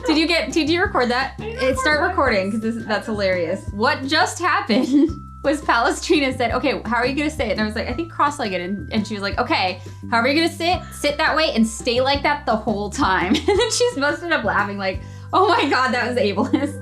Did you record that? Start recording because that's hilarious. What just happened was Palestrina said, okay, how are you gonna sit? And I was like, I think cross-legged. And she was like, okay, how are you gonna sit that way and stay like that the whole time. And then she's busted up laughing like, oh my God, that was ableist.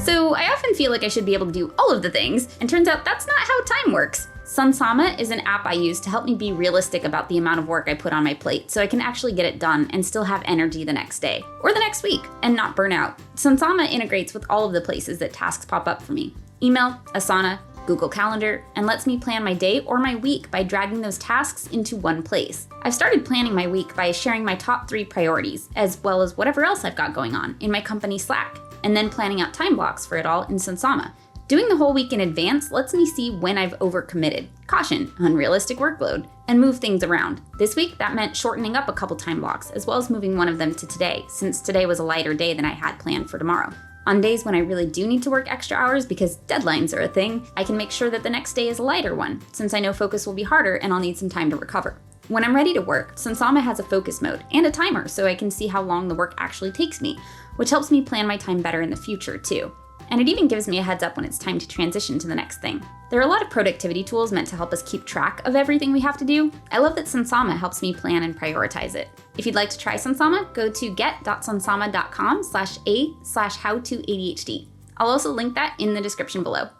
So I often feel like I should be able to do all of the things, and turns out that's not how time works. Sunsama is an app I use to help me be realistic about the amount of work I put on my plate so I can actually get it done and still have energy the next day or the next week and not burn out. Sunsama integrates with all of the places that tasks pop up for me: email, Asana, Google Calendar, and lets me plan my day or my week by dragging those tasks into one place. I've started planning my week by sharing my top 3 priorities, as well as whatever else I've got going on, in my company Slack, and then planning out time blocks for it all in Sunsama. Doing the whole week in advance lets me see when I've overcommitted, caution, unrealistic workload, and move things around. This week, that meant shortening up a couple time blocks, as well as moving one of them to today, since today was a lighter day than I had planned for tomorrow. On days when I really do need to work extra hours because deadlines are a thing, I can make sure that the next day is a lighter one, since I know focus will be harder and I'll need some time to recover. When I'm ready to work, Sunsama has a focus mode and a timer so I can see how long the work actually takes me, which helps me plan my time better in the future too. And it even gives me a heads up when it's time to transition to the next thing. There are a lot of productivity tools meant to help us keep track of everything we have to do. I love that Sunsama helps me plan and prioritize it. If you'd like to try Sunsama, go to get.sunsama.com/a/howtoADHD. I'll also link that in the description below.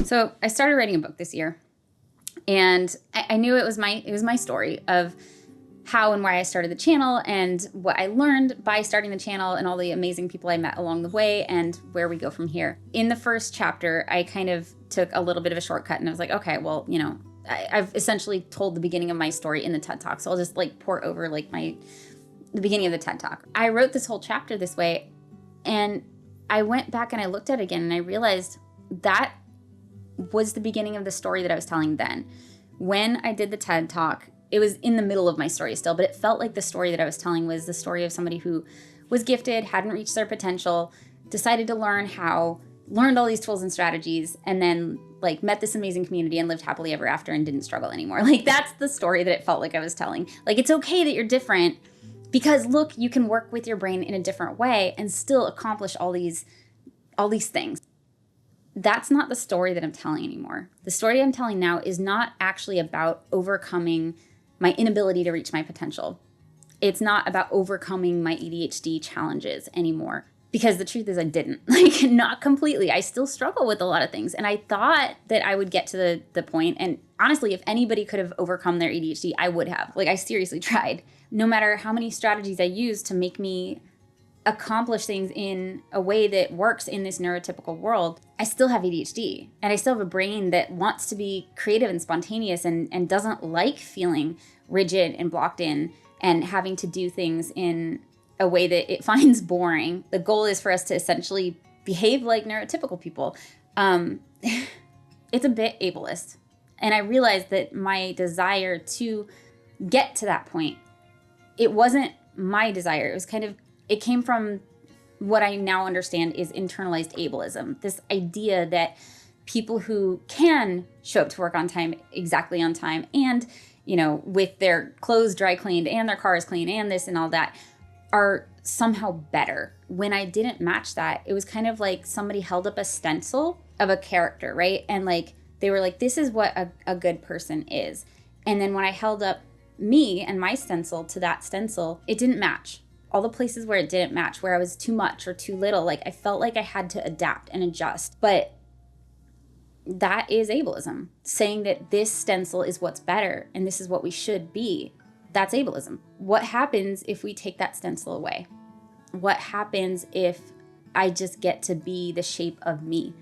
So I started writing a book this year, and I knew it was my story of how and why I started the channel and what I learned by starting the channel and all the amazing people I met along the way and where we go from here. In the first chapter, I kind of took a little bit of a shortcut and I was like, okay, well, I've essentially told the beginning of my story in the TED Talk. So I'll just pour over the beginning of the TED Talk. I wrote this whole chapter this way, and I went back and I looked at it again and I realized that was the beginning of the story that I was telling then. When I did the TED Talk, it was in the middle of my story still, but it felt like the story that I was telling was the story of somebody who was gifted, hadn't reached their potential, decided to learned all these tools and strategies, and then met this amazing community and lived happily ever after and didn't struggle anymore. That's the story that it felt like I was telling. It's okay that you're different because look, you can work with your brain in a different way and still accomplish all these things. That's not the story that I'm telling anymore. The story I'm telling now is not actually about overcoming my inability to reach my potential. It's not about overcoming my ADHD challenges anymore, because the truth is I didn't. Not completely. I still struggle with a lot of things. And I thought that I would get to the point, and honestly, if anybody could have overcome their ADHD, I would have. I seriously tried. No matter how many strategies I used to make me accomplish things in a way that works in this neurotypical world, I still have ADHD, and I still have a brain that wants to be creative and spontaneous and doesn't like feeling rigid and blocked in and having to do things in a way that it finds boring. The goal is for us to essentially behave like neurotypical people. It's a bit ableist. And I realized that my desire to get to that point, it wasn't my desire. It came from what I now understand is internalized ableism. This idea that people who can show up to work on time, exactly on time, and, with their clothes dry cleaned and their cars clean and this and all that, are somehow better. When I didn't match that, it was kind of like somebody held up a stencil of a character, right? And they were like, this is what a good person is. And then when I held up me and my stencil to that stencil, it didn't match. All the places where it didn't match, where I was too much or too little, I felt like I had to adapt and adjust. But that is ableism. Saying that this stencil is what's better and this is what we should be, that's ableism. What happens if we take that stencil away? What happens if I just get to be the shape of me?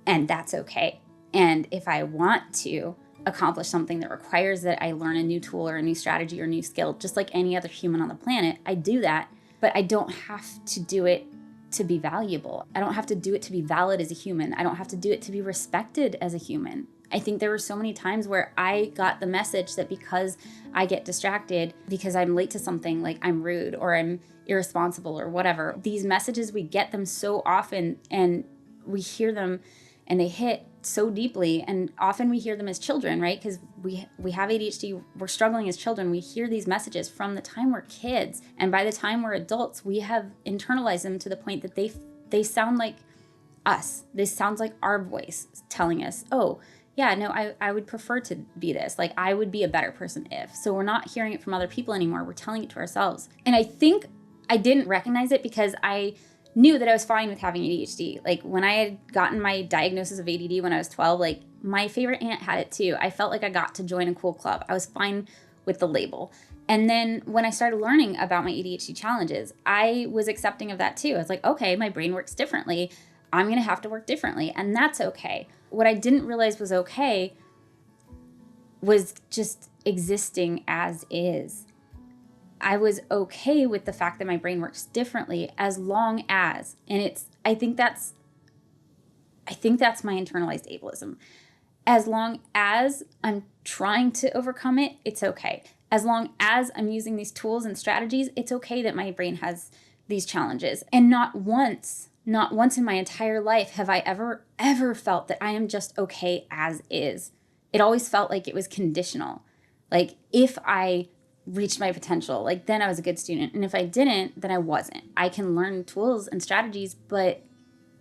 And that's okay. And if I want to accomplish something that requires that I learn a new tool or a new strategy or a new skill, just like any other human on the planet, I do that. But I don't have to do it to be valuable. I don't have to do it to be valid as a human. I don't have to do it to be respected as a human. I think there were so many times where I got the message that because I get distracted, because I'm late to something, I'm rude or I'm irresponsible or whatever. These messages, we get them so often and we hear them and they hit so deeply. And often we hear them as children, right? Because we have ADHD, we're struggling as children. We hear these messages from the time we're kids. And by the time we're adults, we have internalized them to the point that they sound like us. This sounds like our voice telling us, oh, yeah, no, I would prefer to be this. Like, I would be a better person if. So we're not hearing it from other people anymore. We're telling it to ourselves. And I think I didn't recognize it because I knew that I was fine with having ADHD. Like, when I had gotten my diagnosis of ADD when I was 12, like, my favorite aunt had it too. I felt like I got to join a cool club. I was fine with the label. And then when I started learning about my ADHD challenges, I was accepting of that too. I was like, okay, my brain works differently. I'm going to have to work differently. And that's okay. What I didn't realize was okay was just existing as is. I was okay with the fact that my brain works differently as long as, and I think that's my internalized ableism. As long as I'm trying to overcome it, it's okay. As long as I'm using these tools and strategies, it's okay that my brain has these challenges. And not once in my entire life have I ever felt that I am just okay as is. It always felt like it was conditional. Like, if I reached my potential, like, then I was a good student. And if I didn't, then I wasn't. I can learn tools and strategies, but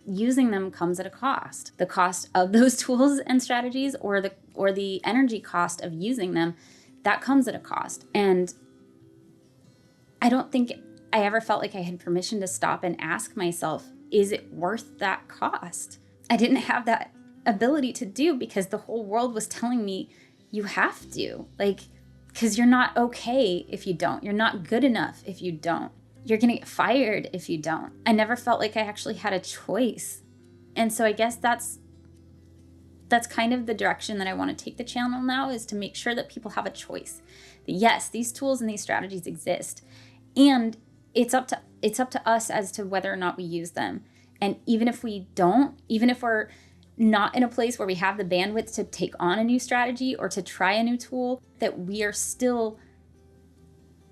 using them comes at a cost. The cost of those tools and strategies, or the energy cost of using them, that comes at a cost. And I don't think I ever felt like I had permission to stop and ask myself, is it worth that cost? I didn't have that ability to do because the whole world was telling me you have to. Like, because you're not okay if you don't. You're not good enough if you don't. You're going to get fired if you don't. I never felt like I actually had a choice. And so I guess that's kind of the direction that I want to take the channel now, is to make sure that people have a choice. That yes, these tools and these strategies exist. And it's up to us as to whether or not we use them. And even if we don't, even if we're not in a place where we have the bandwidth to take on a new strategy or to try a new tool, that we are still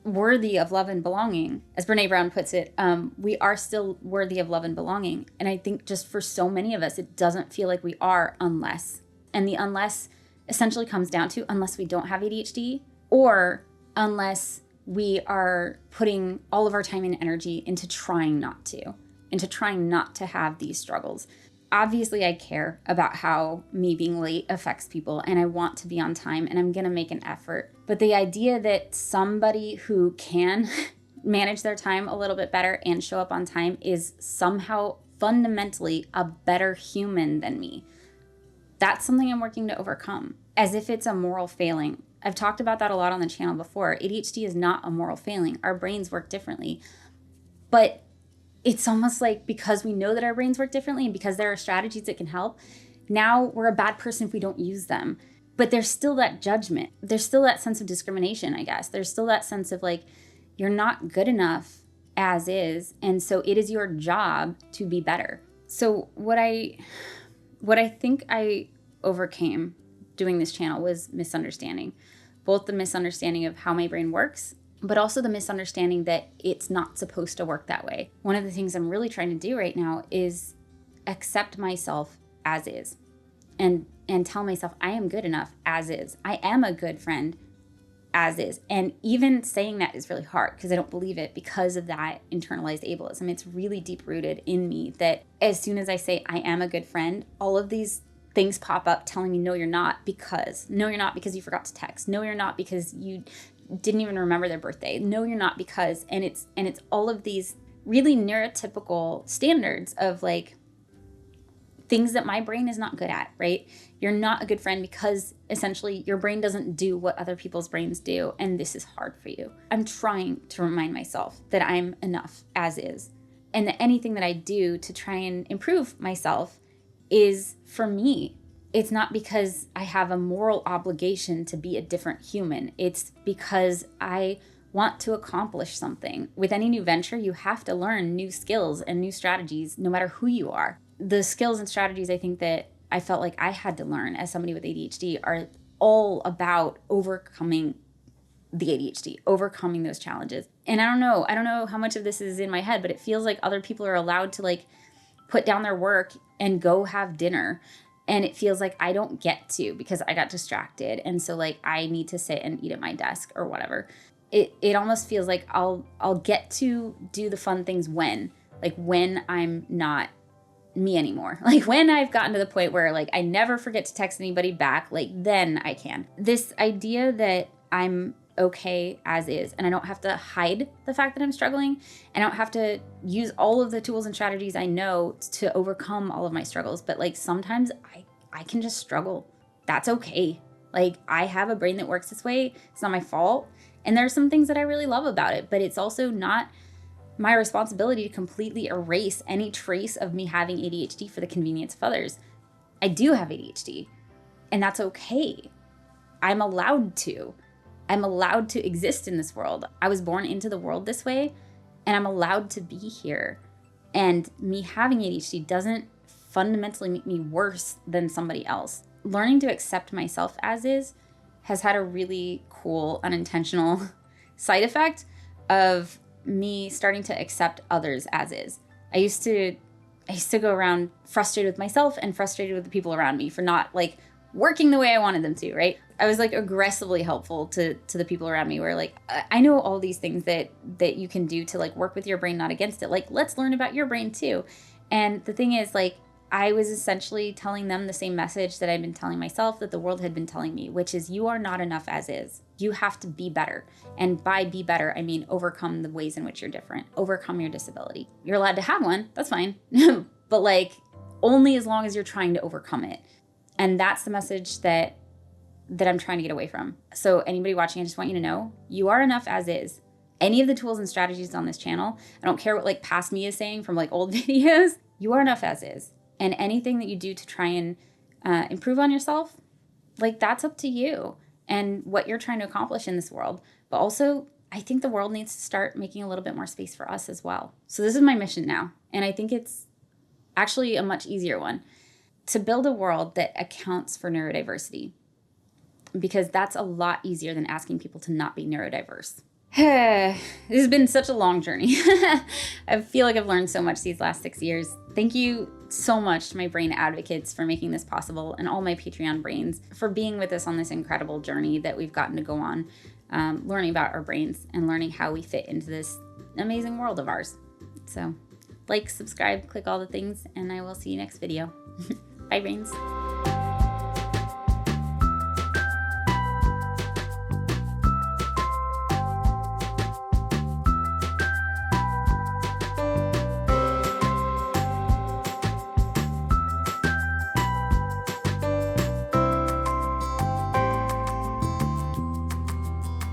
worthy of love and belonging. As Brene Brown puts it, we are still worthy of love and belonging. And I think just for so many of us, it doesn't feel like we are unless. And the unless essentially comes down to unless we don't have ADHD, or unless we are putting all of our time and energy into trying not to have these struggles. Obviously, I care about how me being late affects people, and I want to be on time, and I'm going to make an effort. But the idea that somebody who can manage their time a little bit better and show up on time is somehow fundamentally a better human than me, that's something I'm working to overcome, as if it's a moral failing. I've talked about that a lot on the channel before. ADHD is not a moral failing. Our brains work differently. But it's almost like, because we know that our brains work differently and because there are strategies that can help, now we're a bad person if we don't use them. But there's still that judgment. There's still that sense of discrimination, I guess. There's still that sense of like, you're not good enough as is. And so it is your job to be better. So what I think I overcame doing this channel was misunderstanding. Both the misunderstanding of how my brain works, but also the misunderstanding that it's not supposed to work that way. One of the things I'm really trying to do right now is accept myself as is, and tell myself I am good enough as is. I am a good friend as is. And even saying that is really hard because I don't believe it because of that internalized ableism. It's really deep rooted in me that as soon as I say I am a good friend, all of these things pop up telling me, no, you're not because you forgot to text. No, you're not because you didn't even remember their birthday. No, you're not because, and it's all of these really neurotypical standards of like things that my brain is not good at, right? You're not a good friend because essentially your brain doesn't do what other people's brains do, and this is hard for you. I'm trying to remind myself that I'm enough as is, and that anything that I do to try and improve myself is for me. It's not because I have a moral obligation to be a different human. It's because I want to accomplish something. With any new venture, you have to learn new skills and new strategies, no matter who you are. The skills and strategies I think that I felt like I had to learn as somebody with ADHD are all about overcoming the ADHD, overcoming those challenges. And I don't know how much of this is in my head, but it feels like other people are allowed to like put down their work and go have dinner And it feels like I don't get to because I got distracted. And so like I need to sit and eat at my desk or whatever. It almost feels like I'll get to do the fun things when I'm not me anymore. Like when I've gotten to the point where like I never forget to text anybody back, like then I can. This idea that I'm okay as is and I don't have to hide the fact that I'm struggling. I don't have to use all of the tools and strategies I know to overcome all of my struggles. But like sometimes I can just struggle. That's okay. Like I have a brain that works this way. It's not my fault. And there's some things that I really love about it, but it's also not my responsibility to completely erase any trace of me having ADHD for the convenience of others. I do have ADHD, and that's okay. I'm allowed to. I'm allowed to exist in this world. I was born into the world this way, and I'm allowed to be here. And me having ADHD doesn't fundamentally make me worse than somebody else. Learning to accept myself as is has had a really cool, unintentional side effect of me starting to accept others as is. I used to go around frustrated with myself and frustrated with the people around me for not like working the way I wanted them to, right? I was like aggressively helpful to the people around me where like, I know all these things that you can do to like work with your brain, not against it. Like, let's learn about your brain too. And the thing is like, I was essentially telling them the same message that I'd been telling myself, that the world had been telling me, which is you are not enough as is. You have to be better. And by be better, I mean overcome the ways in which you're different, overcome your disability. You're allowed to have one, that's fine. But like only as long as you're trying to overcome it. And that's the message that I'm trying to get away from. So anybody watching, I just want you to know, you are enough as is. Any of the tools and strategies on this channel, I don't care what like past me is saying from like old videos, you are enough as is. And anything that you do to try and improve on yourself, like that's up to you and what you're trying to accomplish in this world. But also, I think the world needs to start making a little bit more space for us as well. So this is my mission now. And I think it's actually a much easier one, to build a world that accounts for neurodiversity, because that's a lot easier than asking people to not be neurodiverse. This has been such a long journey. I feel like I've learned so much these last 6 years. Thank you so much to my brain advocates for making this possible, and all my Patreon brains for being with us on this incredible journey that we've gotten to go on, learning about our brains and learning how we fit into this amazing world of ours. So like, subscribe, click all the things, and I will see you next video. Bye, brains.